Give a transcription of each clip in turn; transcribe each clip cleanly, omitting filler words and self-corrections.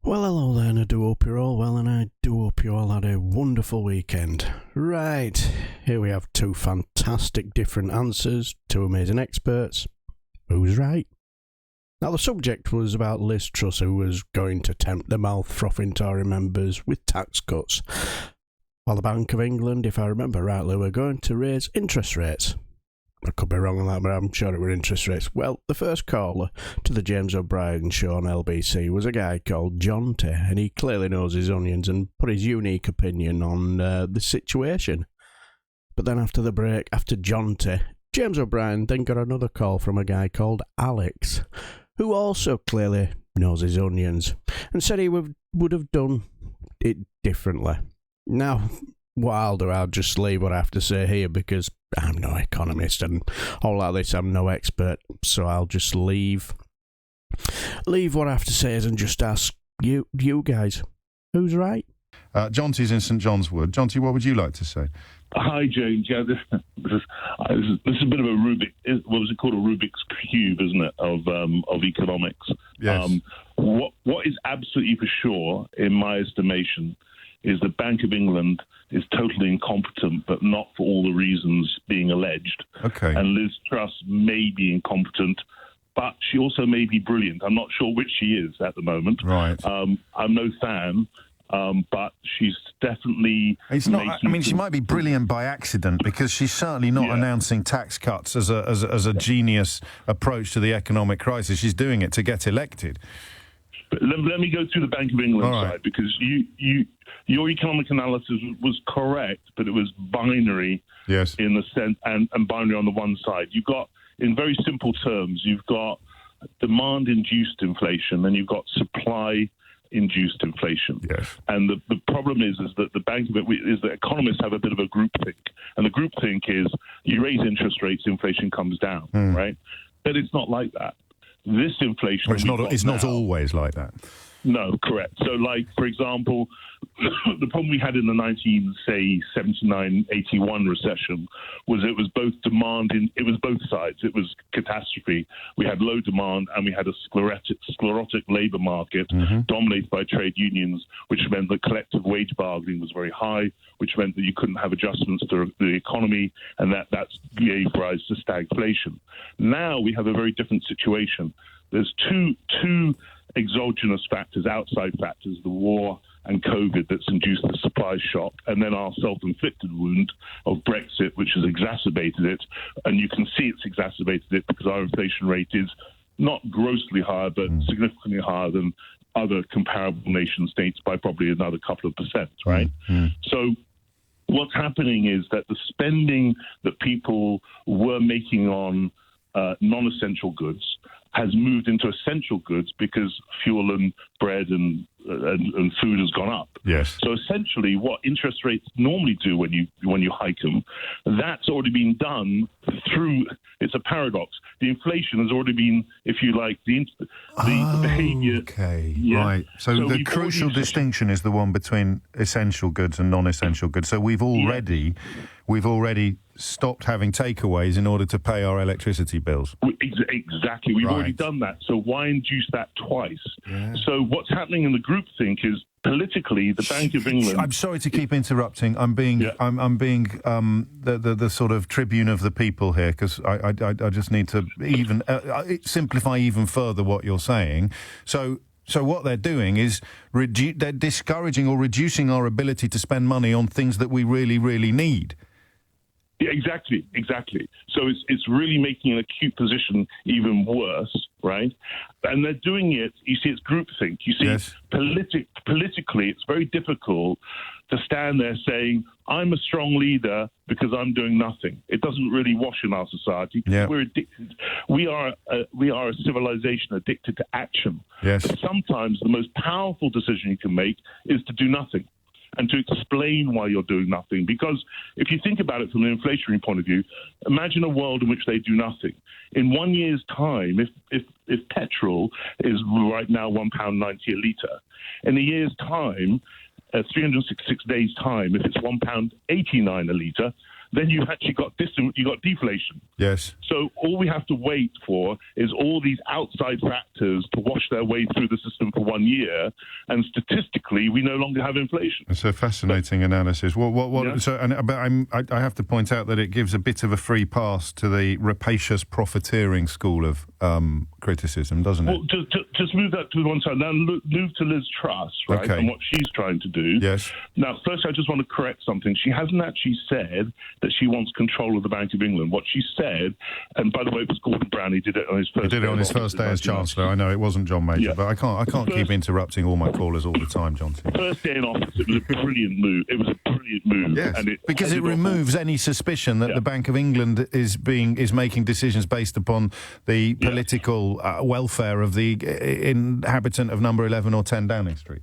Well, hello there, and I do hope you're all well, and I do hope you all had a wonderful weekend. Right, here we have two fantastic different answers, two amazing experts. Who's right? Now, the subject was about Liz Truss, who was going to tempt the mouth-frothing Tory members with tax cuts, while the Bank of England, if I remember rightly, were going to raise interest rates. I could be wrong on that, but I'm sure it were interest rates. Well, the first caller to the James O'Brien show on LBC was a guy called Jonty, and he clearly knows his onions and put his unique opinion on the situation. But then after the break, after Jonty, James O'Brien then got another call from a guy called Alex, who also clearly knows his onions, and said he would have done it differently. Now, what I'll do, I'll just leave what I have to say here because I'm no economist and all like this, I'm no expert, so I'll just leave what I have to say and just ask you guys, who's right? Jonty's in St John's Wood. Jonty, what would you like to say? Hi, James. Yeah, this is a bit of a what was it called? A Rubik's Cube, isn't it, of economics? Yes. What is absolutely for sure, in my estimation, is the Bank of England is totally incompetent, but not for all the reasons being alleged. Okay. And Liz Truss may be incompetent, but she also may be brilliant. I'm not sure which she is at the moment. Right. I'm no fan, but she's definitely... It's not. I mean, she might be brilliant by accident because she's certainly not announcing tax cuts as a genius approach to the economic crisis. She's doing it to get elected. But let me go through the Bank of England side, because your economic analysis was correct, but it was binary in the sense, and binary on the one side. You've got, in very simple terms, you've got demand-induced inflation and you've got supply-induced inflation. Yes. And the problem is that the Bank of it is that economists have a bit of a groupthink, and the groupthink is you raise interest rates, inflation comes down, right? But it's not like that. This inflation... Well, it's not always like that. No, correct. So, like, for example, the problem we had in the 79-81 recession was it was both it was both sides. It was catastrophe. We had low demand and we had a sclerotic labour market dominated by trade unions, which meant that collective wage bargaining was very high, which meant that you couldn't have adjustments to the economy, and that gave rise to stagflation. Now we have a very different situation. There's two exogenous factors, outside factors, the war and COVID, that's induced the supply shock, and then our self-inflicted wound of Brexit, which has exacerbated it. And you can see it's exacerbated it because our inflation rate is not grossly higher, but significantly higher than other comparable nation states by probably another couple of percent, right? So what's happening is that the spending that people were making on non-essential goods has moved into essential goods because fuel and bread and food has gone up. Yes. So essentially, what interest rates normally do when you hike them, that's already been done through. It's a paradox. The inflation has already been, if you like, the behaviour. Okay. Yeah. Right. So the crucial distinction is the one between essential goods and non-essential goods. So we've already stopped having takeaways in order to pay our electricity bills. Exactly. We've already done that. So why induce that twice? Yeah. So what's happening in the groupthink is politically the Bank of England... I'm sorry to keep interrupting. I'm being the sort of tribune of the people here, because I just need to even simplify even further what you're saying. So what they're doing is they're discouraging or reducing our ability to spend money on things that we really, really need. Yeah, exactly. So it's really making an acute position even worse, right? And they're doing it, you see, it's groupthink. You see, politically, it's very difficult to stand there saying, I'm a strong leader because I'm doing nothing. It doesn't really wash in our society. Yeah. We're addicted. We are a civilization addicted to action. Yes. But sometimes the most powerful decision you can make is to do nothing, and to explain why you're doing nothing. Because if you think about it from an inflationary point of view, imagine a world in which they do nothing. In 1 year's time, if petrol is right now £1.90 a litre, in a year's time, 366 days' time, if it's £1.89 a litre, then you actually got deflation. Yes. So all we have to wait for is all these outside factors to wash their way through the system for 1 year, and statistically, we no longer have inflation. It's a fascinating analysis. Yeah. But I have to point out that it gives a bit of a free pass to the rapacious profiteering school of criticism, doesn't it? Well, just move that to one side. Now move to Liz Truss, right, Okay. and what she's trying to do. Yes. Now, first, I just want to correct something. She hasn't actually said that she wants control of the Bank of England. What she said, and by the way, it was Gordon Brown. He did it on his first. He did it on his first day as Chancellor. I know it wasn't John Major, Yeah. but I can't keep interrupting all my callers all the time, Jonty. First day in office, it was a brilliant move. It was a brilliant move, Yes, and because it removes any suspicion that the Bank of England is making decisions based upon the political welfare of the inhabitant of number 11 or 10 Downing Street.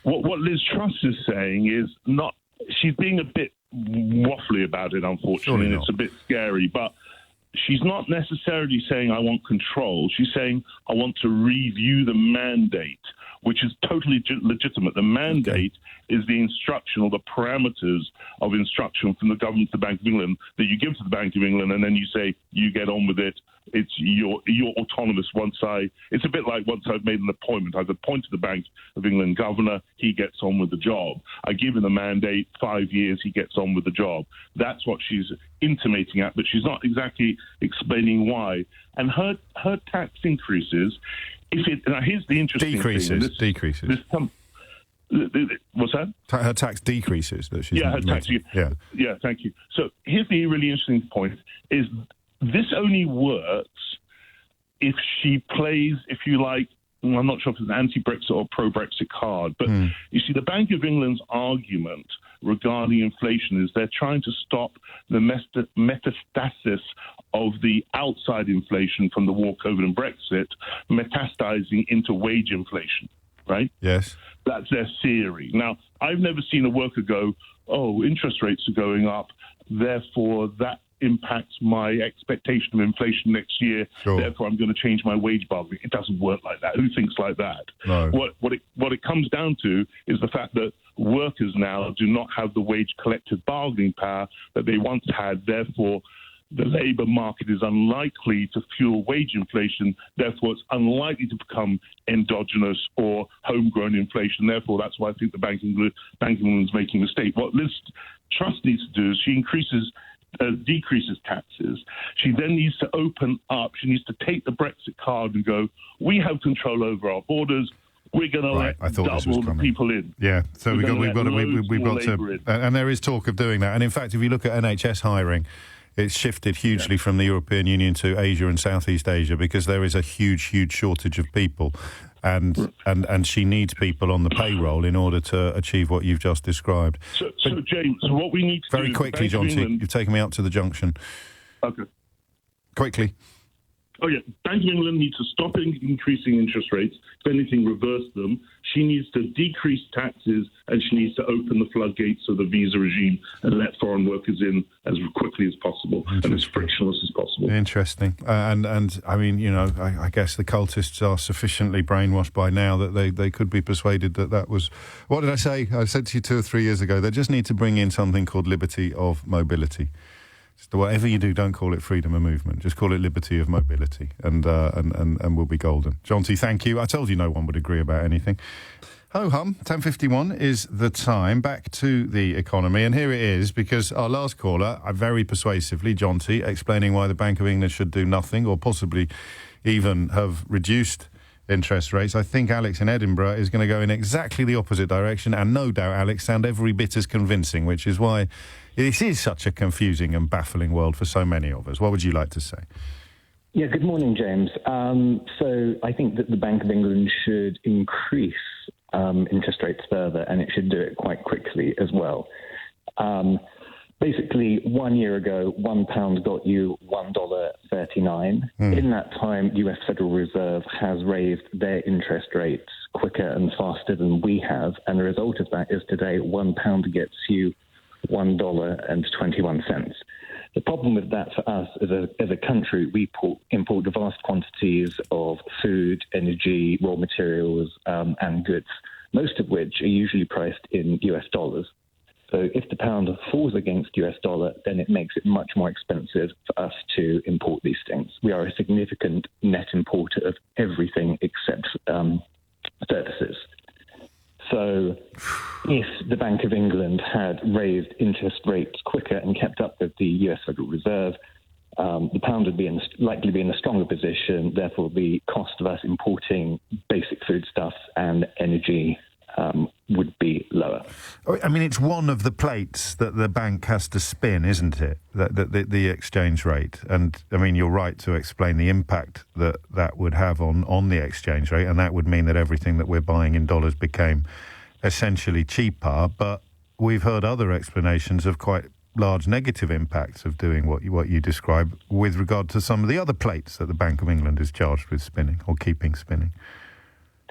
What Liz Truss is saying is not. She's being a bit waffly about it, unfortunately, and it's a bit scary. But she's not necessarily saying I want control. She's saying I want to review the mandate, which is totally legitimate. The mandate is the instruction or the parameters of instruction from the government to the Bank of England that you give to the Bank of England, and then you say you get on with it. It's your autonomous. It's a bit like once I've made an appointment, I've appointed the Bank of England governor. He gets on with the job. I give him the mandate. 5 years, he gets on with the job. That's what she's intimating at, but she's not exactly explaining why. And her tax increases. Now here's the interesting thing. Decreases. What's that? Her tax decreases. That she's her tax. Yeah, thank you. So here's the really interesting point: is this only works if she plays, if you like, I'm not sure if it's an anti-Brexit or pro-Brexit card, but you see, the Bank of England's argument regarding inflation is they're trying to stop the metastasis of the outside inflation from the war, COVID, and Brexit metastasizing into wage inflation, right? Yes. That's their theory. Now, I've never seen a worker go, oh, interest rates are going up, therefore that impacts my expectation of inflation next year, therefore I'm going to change my wage bargain. It doesn't work like that. Who thinks like that? No. What it comes down to is the fact that workers now do not have the wage collective bargaining power that they once had, therefore the labour market is unlikely to fuel wage inflation, therefore it's unlikely to become endogenous or homegrown inflation. Therefore, that's why I think the Bank of England is making a mistake. What Liz Truss needs to do is she decreases taxes. She then needs to open up. She needs to take the Brexit card and go, we have control over our borders. We're going to let double the people in. Yeah, so we've got to, and there is talk of doing that. And in fact, if you look at NHS hiring, it's shifted hugely from the European Union to Asia and Southeast Asia because there is a huge shortage of people. And she needs people on the payroll in order to achieve what you've just described. So James, what we need to very quickly, Jonty, you've taken me up to the junction. Okay. Quickly. Oh, yeah. Bank of England needs to stop increasing interest rates. If anything, reverse them. She needs to decrease taxes, and she needs to open the floodgates of the visa regime and let foreign workers in as quickly as possible and as frictionless as possible. Interesting. And I mean, you know, I guess the cultists are sufficiently brainwashed by now that they could be persuaded that was... What did I say? I said to you 2 or 3 years ago, they just need to bring in something called liberty of mobility. So whatever you do, don't call it freedom of movement. Just call it liberty of mobility, and we'll be golden. Jonty, thank you. I told you no one would agree about anything. Ho-hum, 10:51 is the time. Back to the economy, and here it is, because our last caller, very persuasively, Jonty, explaining why the Bank of England should do nothing, or possibly even have reduced interest rates. I think Alex in Edinburgh is going to go in exactly the opposite direction, and no doubt Alex sound every bit as convincing, which is why this is such a confusing and baffling world for so many of us. What would you like to say? Yeah, good morning, James. So I think that the Bank of England should increase interest rates further, and it should do it quite quickly as well. Basically, 1 year ago, £1 got you $1.39. In that time, US Federal Reserve has raised their interest rates quicker and faster than we have, and the result of that is today £1 gets you $1.21. The problem with that for us as a country, we import vast quantities of food, energy, raw materials, and goods, most of which are usually priced in US dollars. So if the pound falls against US dollar, then it makes it much more expensive for us to import these things. We are a significant net importer of everything except services. So if the Bank of England had raised interest rates quicker and kept up with the US Federal Reserve, the pound would likely be in a stronger position. Therefore, the cost of us importing basic foodstuffs and energy would be lower. I mean, it's one of the plates that the bank has to spin, isn't it? The exchange rate. And, I mean, you're right to explain the impact that would have on the exchange rate, and that would mean that everything that we're buying in dollars became essentially cheaper. But we've heard other explanations of quite large negative impacts of doing what you describe with regard to some of the other plates that the Bank of England is charged with spinning or keeping spinning.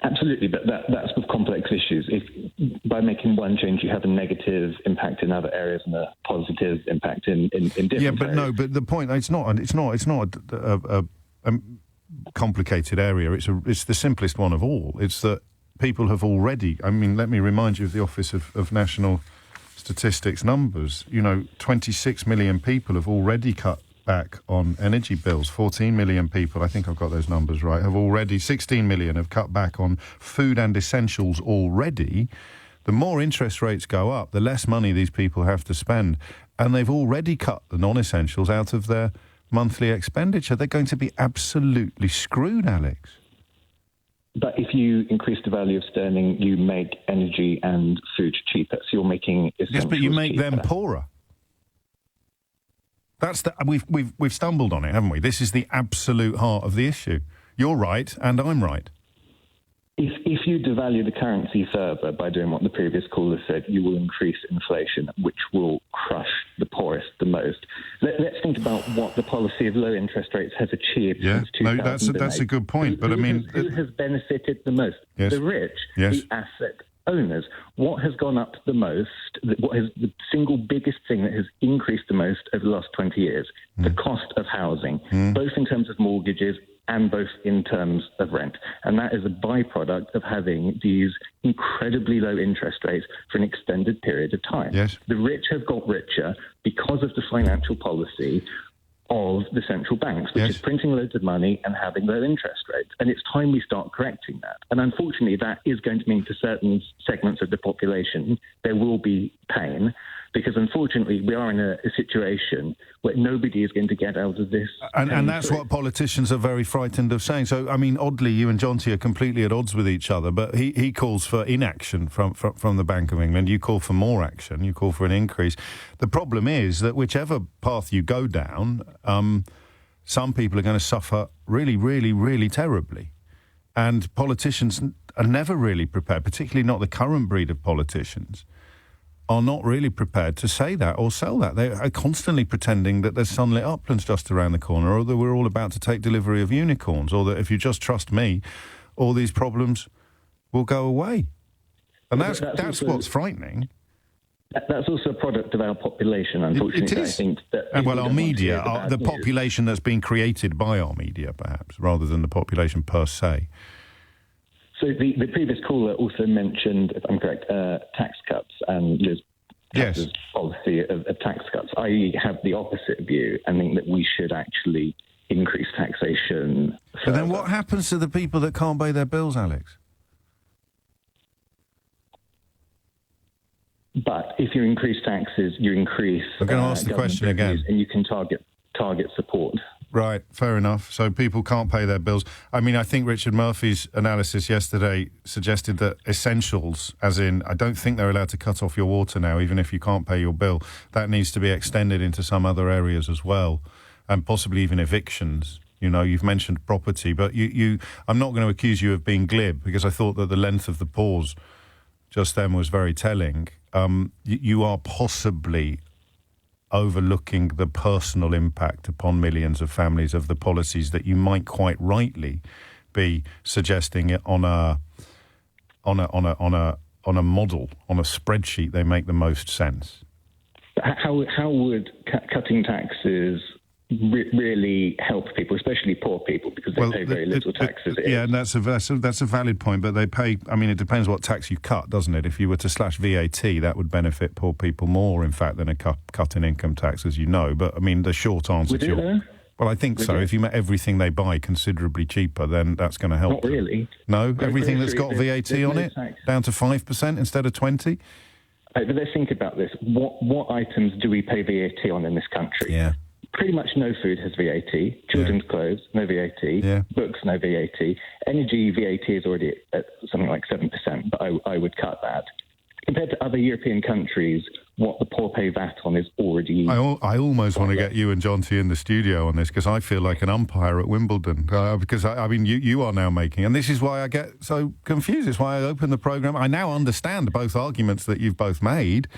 Absolutely, but that's with complex issues. If by making one change you have a negative impact in other areas and a positive impact in different areas. Yeah, but no, but the point, it's not a complicated area. It's the simplest one of all. It's that people have already, I mean, let me remind you of the Office of National Statistics numbers. 26 million people have already cut back on energy bills. 14 million people, I think I've got those numbers right, 16 million have cut back on food and essentials already. The more interest rates go up, the less money these people have to spend. And they've already cut the non-essentials out of their monthly expenditure. They're going to be absolutely screwed, Alex. But if you increase the value of sterling, you make energy and food cheaper. So you're making essentials. Yes, but you make cheaper. them poorer. We've stumbled on it, haven't we? This is the absolute heart of the issue. You're right, and I'm right. If you devalue the currency further by doing what the previous caller said, you will increase inflation, which will crush the poorest the most. Let's think about what the policy of low interest rates has achieved since 2008. That's a good point. But who has benefited the most? Yes. The rich, yes. the asset owners. What has gone up the most, what is the single biggest thing that has increased the most over the last 20 years? The cost of housing, both in terms of mortgages and both in terms of rent. And that is a byproduct of having these incredibly low interest rates for an extended period of time. Yes. The rich have got richer because of the financial policy of the central banks, which is printing loads of money and having low interest rates. And it's time we start correcting that. And unfortunately, that is going to mean for certain segments of the population, there will be pain, because unfortunately we are in a situation where nobody is going to get out of this. And that's what politicians are very frightened of saying. So, I mean, oddly, you and Jonty are completely at odds with each other, but he calls for inaction from the Bank of England. You call for more action. You call for an increase. The problem is that whichever path you go down, some people are going to suffer really, really, really terribly. And politicians are never really prepared, particularly not the current breed of politicians, are not really prepared to say that or sell that. They are constantly pretending that there's sunlit uplands just around the corner, or that we're all about to take delivery of unicorns, or that if you just trust me, all these problems will go away. And that's also what's frightening. That's also a product of our population, unfortunately. It is. I think that our media, the population that's been created by our media, perhaps, rather than the population per se. So the previous caller also mentioned, if I'm correct, tax cuts and Liz Truss's policy of tax cuts. I have the opposite view and think that we should actually increase taxation further. But then what happens to the people that can't pay their bills, Alex? But if you increase taxes, you increase... I'm going to ask the question again. And you can target support. Right, fair enough. So people can't pay their bills. I mean, I think Richard Murphy's analysis yesterday suggested that essentials, as in, I don't think they're allowed to cut off your water now, even if you can't pay your bill. That needs to be extended into some other areas as well, and possibly even evictions. You know, you've mentioned property, but I'm not going to accuse you of being glib, because I thought that the length of the pause just then was very telling. You are possibly overlooking the personal impact upon millions of families of the policies that you might quite rightly be suggesting it on a model, on a spreadsheet. They make the most sense. How would cutting taxes really help people, especially poor people, because they pay very little taxes. Yeah, and that's a valid point, but they pay, I mean, it depends what tax you cut, doesn't it? If you were to slash VAT, that would benefit poor people more, in fact, than a cut in income tax, as you know. But, I mean, the short answer to your... Well, I think so. If you make everything they buy considerably cheaper, then that's going to help. Not really. No? Everything that's got VAT on it? Down to 5% instead of 20%? But let's think about this. What items do we pay VAT on in this country? Yeah. Pretty much no food has VAT. Children's clothes, no VAT. Yeah. Books, no VAT. Energy VAT is already at something like 7%, but I would cut that. Compared to other European countries, what the poor pay VAT on is already... I almost want to get you and Jonty in the studio on this, because I feel like an umpire at Wimbledon. Because, I mean, you are now making... And this is why I get so confused. It's why I opened the programme. I now understand both arguments that you've both made,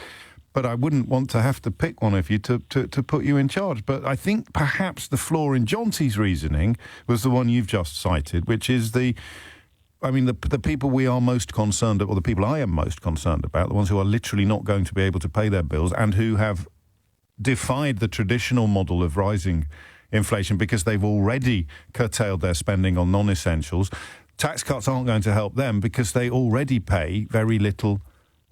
but I wouldn't want to have to pick one of you to put you in charge. But I think perhaps the flaw in Jonty's reasoning was the one you've just cited, which is the people we are most concerned about, or the people I am most concerned about, the ones who are literally not going to be able to pay their bills and who have defied the traditional model of rising inflation because they've already curtailed their spending on non-essentials. Tax cuts aren't going to help them because they already pay very little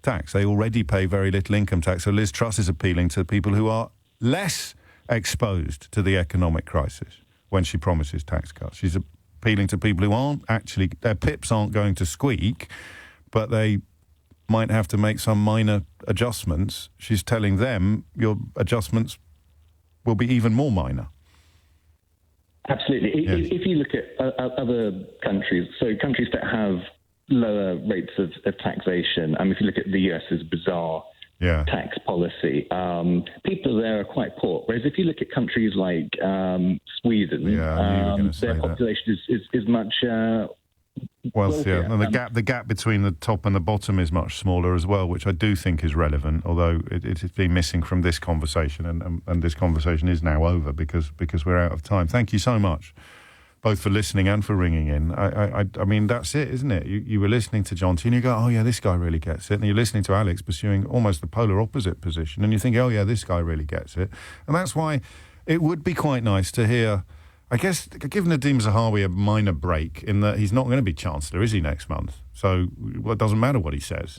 tax. They already pay very little income tax. So Liz Truss is appealing to people who are less exposed to the economic crisis when she promises tax cuts. She's appealing to people who aren't actually, their pips aren't going to squeak, but they might have to make some minor adjustments. She's telling them your adjustments will be even more minor. Absolutely. Yes. If you look at other countries, so countries that have lower rates of taxation, if you look at the US's bizarre tax policy, people there are quite poor. Whereas if you look at countries like Sweden, their population is much wealthier. And the gap between the top and the bottom is much smaller as well, which I do think is relevant, although it has been missing from this conversation, and this conversation is now over because we're out of time. Thank you so much, both for listening and for ringing in. I mean, that's it, isn't it? You were listening to Jonty and you go, oh, yeah, this guy really gets it. And you're listening to Alex pursuing almost the polar opposite position, and you think, oh, yeah, this guy really gets it. And that's why it would be quite nice to hear, I guess, give Nadhim Zahawi a minor break in that he's not going to be Chancellor, is he, next month? So it doesn't matter what he says.